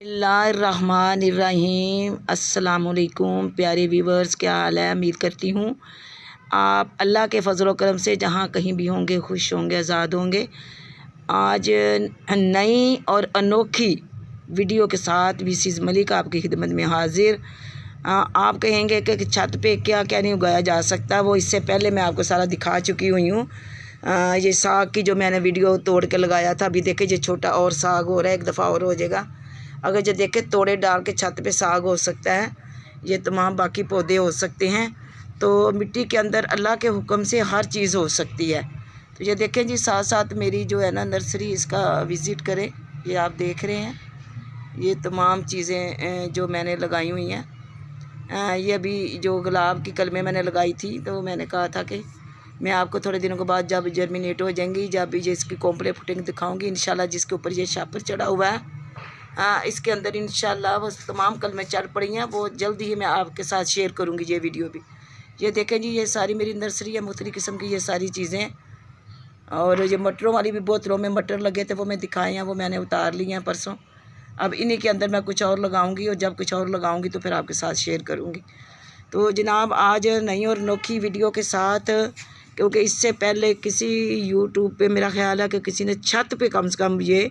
बिस्मिल्लाहिर्रहमानिर्रहीम। अस्सलामुअलैकुम प्यारे व्यूवर्स, क्या हाल है? उम्मीद करती हूँ आप अल्लाह के फ़ज़ल व करम से जहाँ कहीं भी होंगे खुश होंगे, आज़ाद होंगे। आज नई और अनोखी वीडियो के साथ मिसिज़ मलिक आपकी खिदमत में हाजिर। आप कहेंगे कि छत पे क्या क्या नहीं उगाया जा सकता, वो इससे पहले मैं आपको सारा दिखा चुकी हुई हूँ। ये साग की जो मैंने वीडियो तोड़ के लगाया था, अभी देखिए ये छोटा और साग हो रहा है, एक दफ़ा और हो जाएगा। अगर जो देखे तोड़े डाल के छत पे साग हो सकता है, ये तमाम बाकी पौधे हो सकते हैं। तो मिट्टी के अंदर अल्लाह के हुक्म से हर चीज़ हो सकती है। तो ये देखें जी, साथ साथ मेरी जो है ना नर्सरी, इसका विज़िट करें। ये आप देख रहे हैं, ये तमाम चीज़ें जो मैंने लगाई हुई हैं। ये अभी जो गुलाब की कलमें मैंने लगाई थी, तो मैंने कहा था कि मैं आपको थोड़े दिनों के बाद जब जर्मिनेट हो जाएंगी, जब भी इसकी कॉम्प्लेट फुटिंग दिखाऊंगी इंशाल्लाह। जिसके ऊपर ये शापर चढ़ा हुआ है, इसके अंदर इंशाल्लाह वो तमाम कलमें चढ़ पड़ी हैं, वो जल्दी ही मैं आपके साथ शेयर करूंगी ये वीडियो भी। ये देखें जी, ये सारी मेरी नर्सरी है, मुख्तलिफ़ किस्म की ये सारी चीज़ें। और ये मटरों वाली भी बोतलों में मटर लगे थे, वो मैं दिखाए हैं, वो मैंने उतार लिए हैं परसों। अब इन्हीं के अंदर मैं कुछ और लगाऊंगी, और जब कुछ और लगाऊंगी तो फिर आपके साथ शेयर करूंगी। तो जनाब, आज नई और अनोखी वीडियो के साथ, क्योंकि इससे पहले किसी यूट्यूब पे मेरा ख्याल है कि किसी ने छत पे कम से कम ये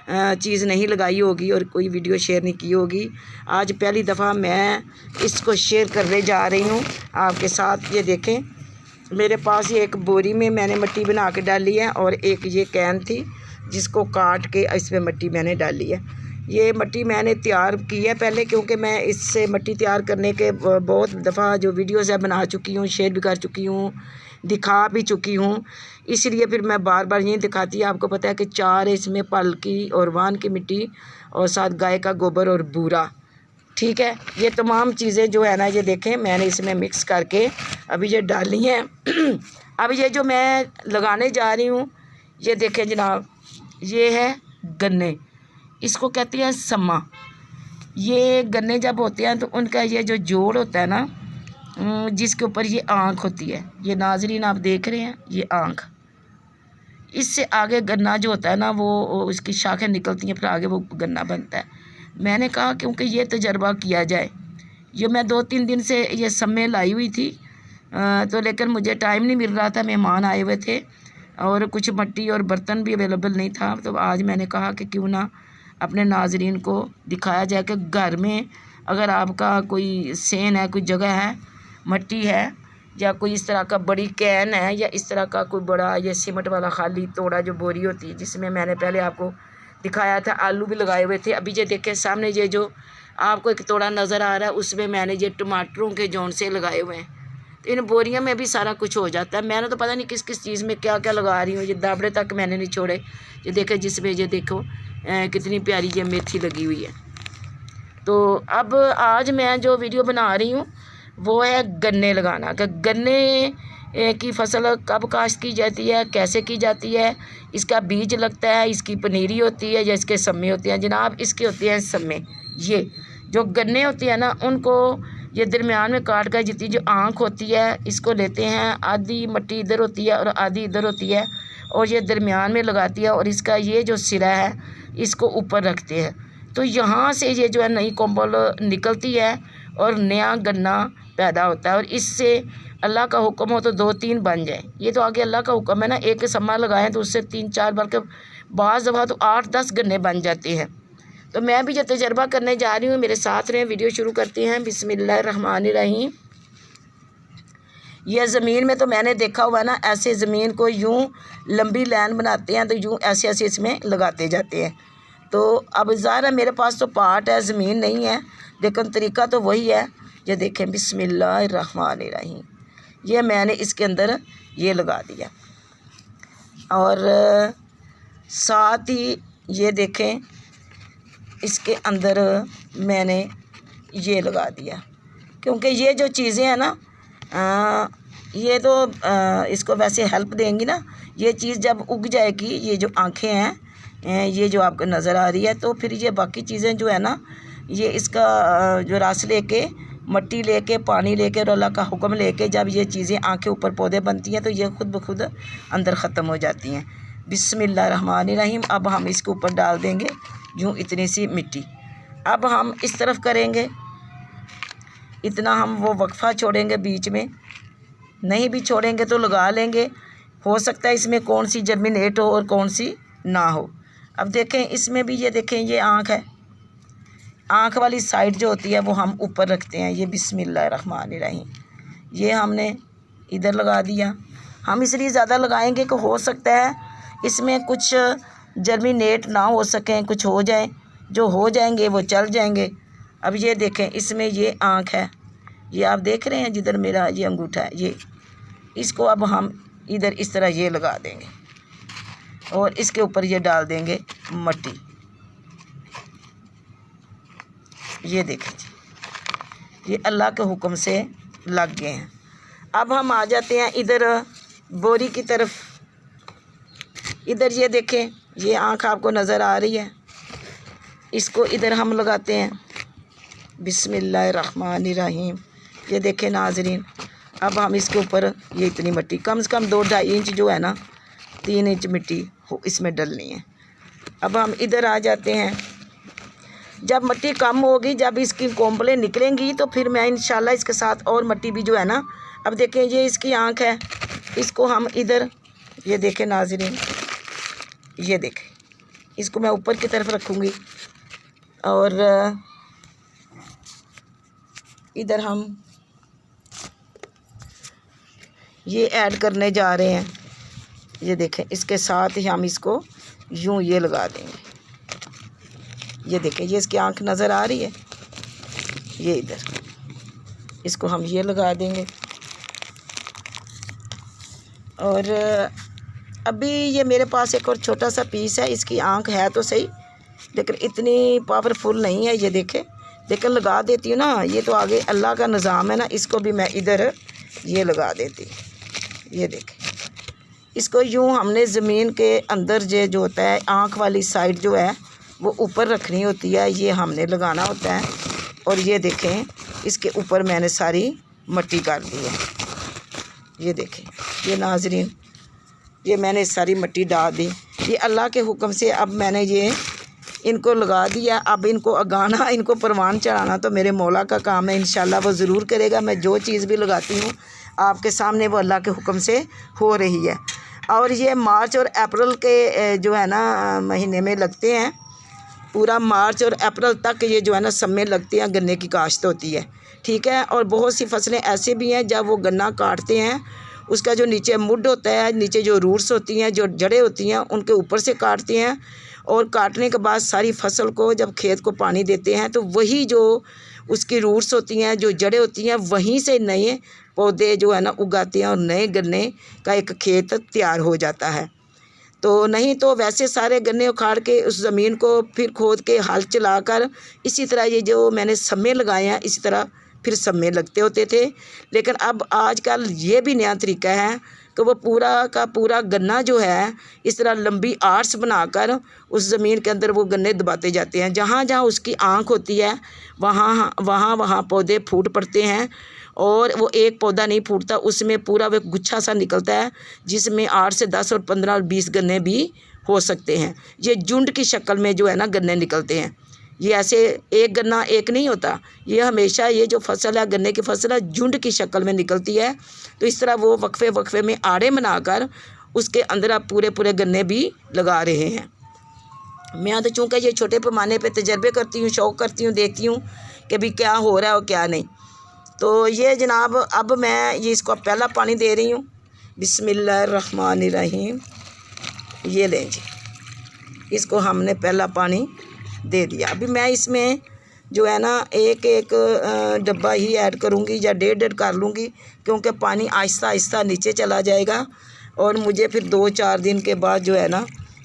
चीज़ नहीं लगाई होगी और कोई वीडियो शेयर नहीं की होगी। आज पहली दफ़ा मैं इसको शेयर करने जा रही हूँ आपके साथ। ये देखें, मेरे पास ये एक बोरी में मैंने मिट्टी बना के डाली है, और एक ये कैन थी जिसको काट के इसमें मिट्टी मैंने डाली है। ये मिट्टी मैंने तैयार की है पहले, क्योंकि मैं इससे मिट्टी तैयार करने के बहुत दफ़ा जो वीडियोज़ है बना चुकी हूँ, शेयर भी कर चुकी हूँ, दिखा भी चुकी हूँ। इसलिए फिर मैं बार बार यही दिखाती। आपको पता है कि 4 इसमें पल की और वान की मिट्टी, और साथ गाय का गोबर और बूरा, ठीक है। ये तमाम चीज़ें जो है ना, ये देखें मैंने इसमें मिक्स करके अभी ये डाली हैं। अब ये जो मैं लगाने जा रही हूँ, ये देखें जनाब, ये है गन्ने, इसको कहती है सम्मा। ये गन्ने जब होते हैं तो उनका ये जो जोड़ होता है ना, जिसके ऊपर ये आँख होती है, ये नाजरीन आप देख रहे हैं, ये आँख, इससे आगे गन्ना जो होता है ना, वो उसकी शाखें निकलती हैं, फिर आगे वो गन्ना बनता है। मैंने कहा क्योंकि ये तजर्बा किया जाए। ये मैं 2-3 दिन से ये सम्मे लाई हुई थी, तो लेकिन मुझे टाइम नहीं मिल रहा था, मेहमान आए हुए थे और कुछ मिट्टी और बर्तन भी अवेलेबल नहीं था। तो आज मैंने कहा कि क्यों ना अपने नाजरीन को दिखाया जाए कि घर में अगर आपका कोई सेन है, कोई जगह है, मिट्टी है, या कोई इस तरह का बड़ी कैन है, या इस तरह का कोई बड़ा ये सीमेंट वाला खाली तोड़ा जो बोरी होती है, जिसमें मैंने पहले आपको दिखाया था आलू भी लगाए हुए थे। अभी ये देखें सामने, ये जो आपको एक तोड़ा नज़र आ रहा है, उसमें मैंने ये टमाटरों के जौन से लगाए हुए हैं। तो इन बोरियों में भी सारा कुछ हो जाता है। मैंने तो पता नहीं किस किस चीज़ में क्या क्या लगा रही हूँ, ये दाबड़े तक मैंने नहीं छोड़े। ये देखें, जिसमें ये देखो कितनी प्यारी ये मेथी लगी हुई है। तो अब आज मैं जो वीडियो बना रही हूँ वो है गन्ने लगाना, कि गन्ने की फसल कब काश्त की जाती है, कैसे की जाती है, इसका बीज लगता है, इसकी पनीरी होती है या इसके सम्मे होते हैं। जनाब, इसके होते हैं सम्मे। ये जो गन्ने होते हैं ना, उनको ये दरमियान में काट कर जितनी जो आँख होती है, इसको लेते हैं, आधी मिट्टी इधर होती है और आधी इधर होती है, और ये दरमियान में लगाती है, और इसका ये जो सिरा है इसको ऊपर रखते हैं। तो यहाँ से ये जो है नई कोम्बल निकलती है और नया गन्ना पैदा होता है। और इससे अल्लाह का हुक्म हो तो 2-3 बन जाए। ये तो आगे अल्लाह का हुक्म है ना, एक सम्मा लगाएं तो उससे 3-4 बल्कि बाज़ दफ़ा तो 8-10 गन्ने बन जाते हैं। तो मैं भी जो तजर्बा करने जा रही हूँ, मेरे साथ रहें। वीडियो शुरू करते हैं। बिस्मिल्लाहिर्रहमानिर्रहीम। यह ज़मीन में तो मैंने देखा हुआ ना, ऐसे ज़मीन को यूँ लंबी लाइन बनाते हैं, तो यूँ ऐसे ऐसे इसमें लगाते जाते हैं। तो अब ज़ाहिर है मेरे पास तो पार्ट है, ज़मीन नहीं है, लेकिन तरीका तो वही है। ये देखें, बिस्मिल्लाहिर्रहमानिर्रहीम, ये मैंने इसके अंदर ये लगा दिया, और साथ ही ये देखें इसके अंदर मैंने ये लगा दिया, क्योंकि ये जो चीज़ें हैं ना, ये तो इसको वैसे हेल्प देंगी ना। ये चीज़ जब उग जाएगी, ये जो आँखें हैं, ये जो आपको नज़र आ रही है, तो फिर ये बाकी चीज़ें जो है ना, ये इसका जो रस लेके, मिट्टी लेके, पानी लेके और अल्लाह का हुक्म लेके जब ये चीज़ें आँखें ऊपर पौधे बनती हैं, तो ये खुद ब खुद अंदर ख़त्म हो जाती हैं। बिस्मिल्लाहिर्रहमानिर्रहीम। अब हम इसके ऊपर डाल देंगे यूँ इतनी सी मिट्टी। अब हम इस तरफ करेंगे, इतना हम वो वक्फा छोड़ेंगे, बीच में नहीं भी छोड़ेंगे तो लगा लेंगे। हो सकता है इसमें कौन सी जर्मिनेट हो और कौन सी ना हो। अब देखें इसमें भी, ये देखें ये आँख है, आँख वाली साइड जो होती है वो हम ऊपर रखते हैं। ये बिस्मिल्लाहिर्रहमानिर्रहीम, ये हमने इधर लगा दिया। हम इसलिए ज़्यादा लगाएंगे कि हो सकता है इसमें कुछ जर्मिनेट ना हो सकें, कुछ हो जाए, जो हो जाएंगे वो चल जाएंगे। अब ये देखें इसमें ये आँख है, ये आप देख रहे हैं जिधर मेरा ये अंगूठा है, ये इसको अब हम इधर इस तरह ये लगा देंगे और इसके ऊपर ये डाल देंगे मट्टी। ये देखें जी, ये अल्लाह के हुक्म से लग गए हैं। अब हम आ जाते हैं इधर बोरी की तरफ। इधर ये देखें, ये आँख आपको नज़र आ रही है, इसको इधर हम लगाते हैं। बिस्मिल्लाहिर्रहमानिर्रहीम, ये देखें नाज़रीन। अब हम इसके ऊपर ये इतनी मिट्टी, कम से कम 2-2.5 इंच जो है ना, 3 इंच मिट्टी इसमें डलनी है। अब हम इधर आ जाते हैं। जब मिट्टी कम होगी, जब इसकी कोंपलें निकलेंगी तो फिर मैं इंशाल्लाह इसके साथ और मिट्टी भी जो है ना। अब देखें ये इसकी आँख है, इसको हम इधर, ये देखें नाज़रीन, ये देखें, इसको मैं ऊपर की तरफ रखूँगी और इधर हम ये ऐड करने जा रहे हैं। ये देखें इसके साथ ही हम इसको यूं ये लगा देंगे। ये देखें, ये इसकी आँख नज़र आ रही है, ये इधर, इसको हम ये लगा देंगे। और अभी ये मेरे पास एक और छोटा सा पीस है, इसकी आँख है तो सही लेकिन इतनी पावरफुल नहीं है। ये देखें, लेकिन लगा देती हूँ ना, ये तो आगे अल्लाह का निज़ाम है ना। इसको भी मैं इधर ये लगा देती। ये देखें, इसको यूँ हमने ज़मीन के अंदर जो होता है, आँख वाली साइड जो है वो ऊपर रखनी होती है, ये हमने लगाना होता है। और ये देखें इसके ऊपर मैंने सारी मिट्टी कर दी है। ये देखें ये नाज़रीन, ये मैंने सारी मिट्टी डाल दी। ये अल्लाह के हुक्म से अब मैंने ये इनको लगा दिया। अब इनको अगाना, इनको परवान चढ़ाना तो मेरे मौला का काम है, इंशाल्लाह वो ज़रूर करेगा। मैं जो चीज़ भी लगाती हूँ आपके सामने वो अल्लाह के हुक्म से हो रही है। और ये मार्च और अप्रैल के जो है ना महीने में लगते हैं। पूरा मार्च और अप्रैल तक ये जो है ना सब में लगते हैं, गन्ने की काश्त होती है, ठीक है। और बहुत सी फसलें ऐसे भी हैं जब वो गन्ना काटते हैं, उसका जो नीचे मुड होता है, नीचे जो रूट्स होती हैं, जो जड़ें होती हैं, उनके ऊपर से काटते हैं। और काटने के बाद सारी फसल को जब खेत को पानी देते हैं तो वही जो उसकी रूट्स होती हैं, जो जड़ें होती हैं, वहीं से नए पौधे जो है ना उगाते हैं और नए गन्ने का एक खेत तैयार हो जाता है। तो नहीं तो वैसे सारे गन्ने उखाड़ के उस ज़मीन को फिर खोद के हल चलाकर इसी तरह ये जो मैंने समय लगाए हैं इसी तरह फिर समय लगते होते थे। लेकिन अब आजकल ये भी नया तरीका है कि वो पूरा का पूरा गन्ना जो है इस तरह लंबी आर्ट्स बनाकर उस ज़मीन के अंदर वो गन्ने दबाते जाते हैं। जहाँ जहाँ उसकी आँख होती है वहाँ पौधे फूट पड़ते हैं। और वो एक पौधा नहीं फूटता, उसमें पूरा वो गुच्छा सा निकलता है जिसमें 8 से 10 और 15 और 20 गन्ने भी हो सकते हैं। ये झुंड की शक्ल में जो है ना गन्ने निकलते हैं। ये ऐसे एक गन्ना एक नहीं होता, ये हमेशा ये जो फसल है गन्ने की फसल है झुंड की शक्ल में निकलती है। तो इस तरह वो वक्फे में आड़े बनाकर उसके अंदर आप पूरे गन्ने भी लगा रहे हैं। मैं तो चूँकि ये छोटे पैमाने पे तजर्बे करती हूँ, शौक़ करती हूँ, देखती हूँ कि भी क्या हो रहा है और क्या नहीं। तो ये जनाब अब मैं ये इसको पहला पानी दे रही हूँ। बिस्मिल्लाहिर्रहमानिर्रहीम, ये लें जी, इसको हमने पहला पानी दे दिया। अभी मैं इसमें जो है ना एक डब्बा ही ऐड करूँगी या 1.5 कर लूँगी, क्योंकि पानी आहिस्ता आहिस्ता नीचे चला जाएगा और मुझे फिर 2-4 दिन के बाद जो है ना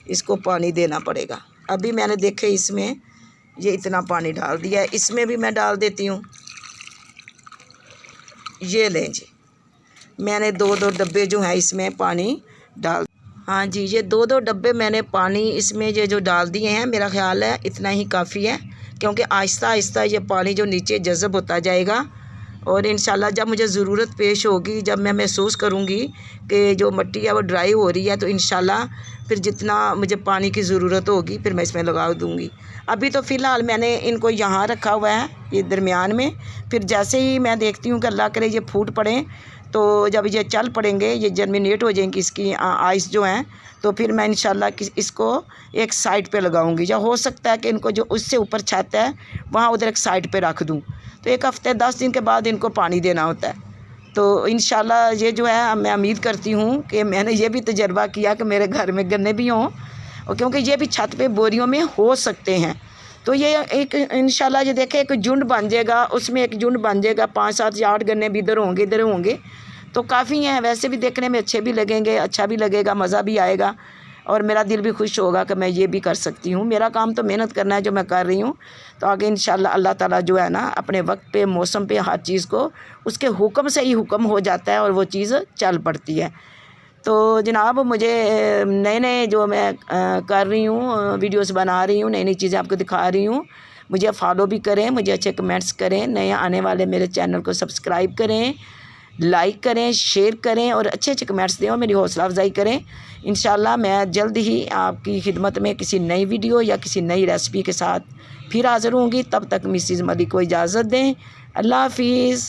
इसको पानी देना पड़ेगा। अभी मैंने देखे इसमें ये इतना पानी डाल दिया है, इसमें भी मैं डाल देती हूँ। ये लें जी, मैंने 2-2 डब्बे जो हैं इसमें पानी डाल, हाँ जी, ये 2-2 डब्बे मैंने पानी इसमें ये जो डाल दिए हैं। मेरा ख़्याल है इतना ही काफ़ी है, क्योंकि आहिस्ता आहिस्ता ये पानी जो नीचे जज़ब होता जाएगा और इंशाल्लाह जब मुझे ज़रूरत पेश होगी, जब मैं महसूस करूँगी कि जो मिट्टी है वो ड्राई हो रही है, तो इंशाल्लाह फिर जितना मुझे पानी की ज़रूरत होगी फिर मैं इसमें लगा दूँगी। अभी तो फ़िलहाल मैंने इनको यहाँ रखा हुआ है, ये दरमियान में। फिर जैसे ही मैं देखती हूँ कि अल्लाह करे ये फूट पड़ें, तो जब ये चल पड़ेंगे, ये जर्मिनेट हो जाएंगी इसकी आइस जो हैं, तो फिर मैं इंशाल्लाह इसको एक साइड पे लगाऊंगी। या हो सकता है कि इनको जो उससे ऊपर छत है वहाँ उधर एक साइड पे रख दूँ। तो एक हफ़्ते 10 दिन के बाद इनको पानी देना होता है। तो इंशाल्लाह ये जो है मैं उम्मीद करती हूँ कि मैंने ये भी तजर्बा किया कि मेरे घर में गन्ने भी हों, और क्योंकि ये भी छत पे बोरियों में हो सकते हैं। तो ये एक इंशाल्लाह ये देखें एक झुंड बन जाएगा, उसमें एक झुंड बन जाएगा, 5, 7 या 8 गन्ने भी इधर होंगे तो काफ़ी हैं। वैसे भी देखने में अच्छे भी लगेंगे, अच्छा भी लगेगा, मज़ा भी आएगा और मेरा दिल भी खुश होगा कि मैं ये भी कर सकती हूँ। मेरा काम तो मेहनत करना है जो मैं कर रही हूँ। तो आगे इंशाल्लाह अल्लाह ताला जो है ना अपने वक्त पे, मौसम पे, हर चीज़ को उसके हुक्म से ही हुक्म हो जाता है और वो चीज़ चल पड़ती है। तो जनाब मुझे नए जो मैं कर रही हूँ, वीडियोस बना रही हूँ, नई चीज़ें आपको दिखा रही हूँ। मुझे फॉलो भी करें, मुझे अच्छे कमेंट्स करें, नए आने वाले मेरे चैनल को सब्सक्राइब करें, लाइक करें, शेयर करें और अच्छे कमेंट्स दें और मेरी हौसला अफजाई करें। इंशाल्लाह मैं जल्द ही आपकी खिदमत में किसी नई वीडियो या किसी नई रेसिपी के साथ फिर हाज़िर होंगी। तब तक मिसेज़ मलिक को इजाज़त दें। अल्लाह हाफिज़।